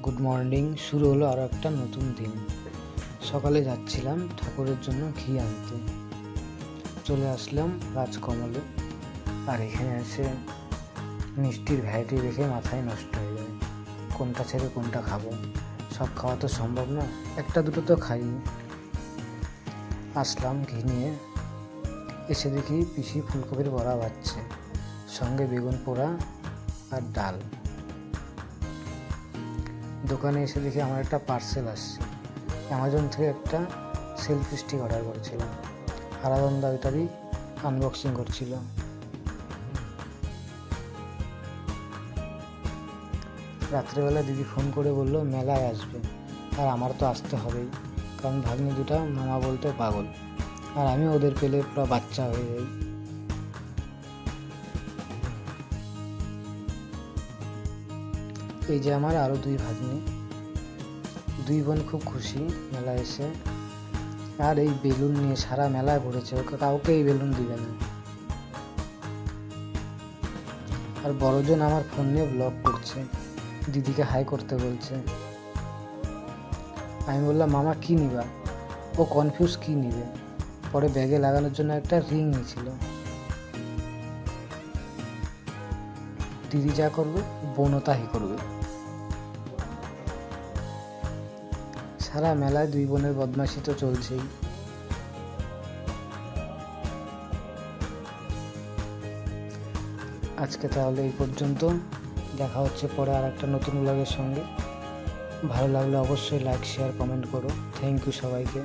Good morning. শুরু হলো আরও একটা নতুন দিন। সকালে যাচ্ছিলাম ঠাকুরের জন্য ঘি আনতে, চলে আসলাম রাজকমলে। আর এখানে এসে মিষ্টির ভ্যারাইটি দেখে মাথায় নষ্ট হয়ে যায়, কোনটা ছেড়ে কোনটা খাবো। সব খাওয়া তো সম্ভব না, একটা দুটো তো খাই। আসলাম ঘি নিয়ে, এসে দেখি পিসি ফুলকপির বড়া বাচ্ছে, সঙ্গে বেগুন পোড়া আর ডাল। দোকানে এসে দেখি আমার একটা পার্সেল আসছে। অ্যামাজন থেকে একটা সেলফি স্টিক অর্ডার করেছিলাম। হারাধনদা ওইটারই আনবক্সিং করছিল। রাত্রেবেলা দিদি ফোন করে বললো মেলায় আসবে, আর আমার তো আসতে হবেই, কারণ ভাগ্নি দুটা মামা বলতে পাগল, আর আমি ওদের পেলে পুরো বাচ্চা হয়ে যাই। এই যে আমার আরও দুই ভাগ্নি, দুই বোন খুব খুশি মেলায় এসে। আর এই বেলুন নিয়ে সারা মেলায় ঘুরেছে, ওকে কাউকে এই বেলুন দিবে না। আর বড়জন আমার ফোন নিয়ে ব্লগ করছে, দিদিকে হাই করতে বলছে। আমি বললাম মামা কি নিবা? ও কনফিউজ কি নিবে। পরে ব্যাগে লাগানোর জন্য একটা রিং নিয়েছিল। দিদি যা করবে বোনও তাই করবে। সারা মেলায় দুই বোনের বদমাশি তো চলছেই। আজকে তাহলে এই পর্যন্ত, দেখা হচ্ছে পরে আর একটা নতুন ব্লগের সঙ্গে। ভালো লাগলে অবশ্যই লাইক শেয়ার কমেন্ট করো। থ্যাংক ইউ সবাইকে।